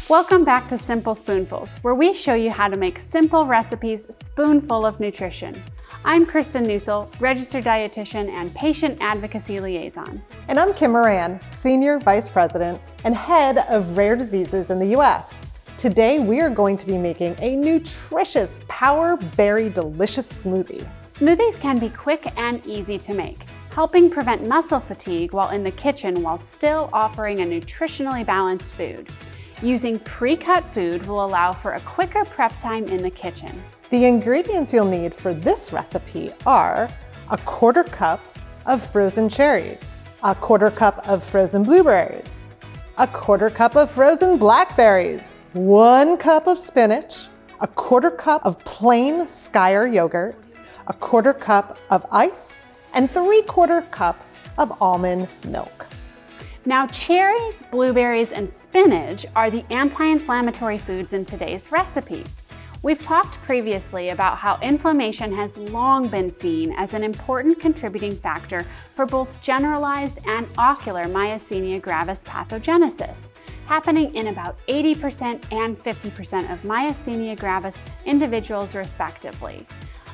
Welcome back to Simple Spoonfuls, where we show you how to make simple recipes spoonful of nutrition. I'm Kristen Nusel, registered dietitian and patient advocacy liaison. And I'm Kim Moran, Senior Vice President and Head of Rare Diseases in the US. Today, we are going to be making a nutritious Power Berry delicious smoothie. Smoothies can be quick and easy to make, helping prevent muscle fatigue while in the kitchen while still offering a nutritionally balanced food. Using pre-cut food will allow for a quicker prep time in the kitchen. The ingredients you'll need for this recipe are a 1/4 cup of frozen cherries, a 1/4 cup of frozen blueberries, a 1/4 cup of frozen blackberries, 1 cup of spinach, a 1/4 cup of plain Skyr yogurt, a 1/4 cup of ice, and 3/4 cup of almond milk. Now, cherries, blueberries, and spinach are the anti-inflammatory foods in today's recipe. We've talked previously about how inflammation has long been seen as an important contributing factor for both generalized and ocular myasthenia gravis pathogenesis, happening in about 80% and 50% of myasthenia gravis individuals respectively.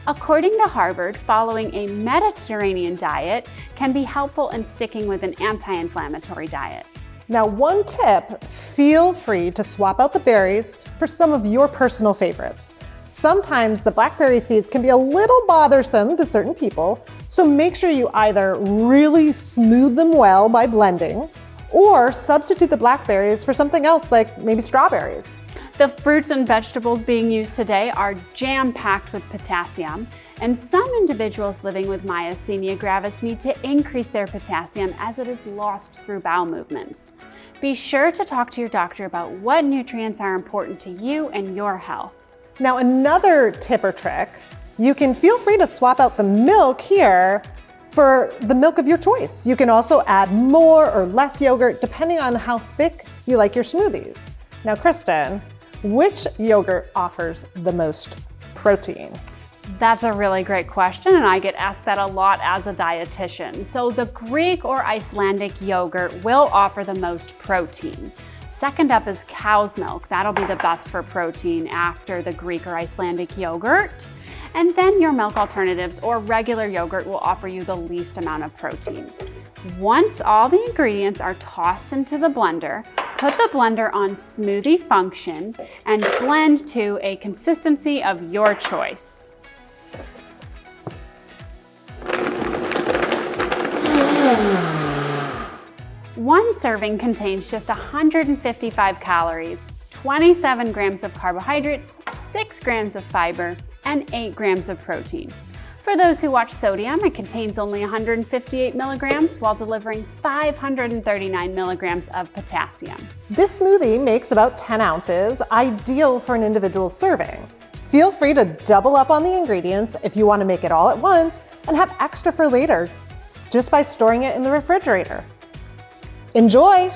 According to Harvard, following a Mediterranean diet can be helpful in sticking with an anti-inflammatory diet. Now, one tip, feel free to swap out the berries for some of your personal favorites. Sometimes the blackberry seeds can be a little bothersome to certain people, so make sure you either really smooth them well by blending or substitute the blackberries for something else like maybe strawberries. The fruits and vegetables being used today are jam-packed with potassium, and some individuals living with myasthenia gravis need to increase their potassium as it is lost through bowel movements. Be sure to talk to your doctor about what nutrients are important to you and your health. Now, another tip or trick, you can feel free to swap out the milk here for the milk of your choice. You can also add more or less yogurt depending on how thick you like your smoothies. Now, Kristen, which yogurt offers the most protein? That's a really great question, and I get asked that a lot as a dietitian. So the Greek or Icelandic yogurt will offer the most protein. Second up is cow's milk. That'll be the best for protein after the Greek or Icelandic yogurt. And then your milk alternatives or regular yogurt will offer you the least amount of protein. Once all the ingredients are tossed into the blender, put the blender on smoothie function and blend to a consistency of your choice. One serving contains just 155 calories, 27 grams of carbohydrates, 6 grams of fiber, and 8 grams of protein. For those who watch sodium, it contains only 158 milligrams while delivering 539 milligrams of potassium. This smoothie makes about 10 ounces, ideal for an individual serving. Feel free to double up on the ingredients if you want to make it all at once and have extra for later, just by storing it in the refrigerator. Enjoy!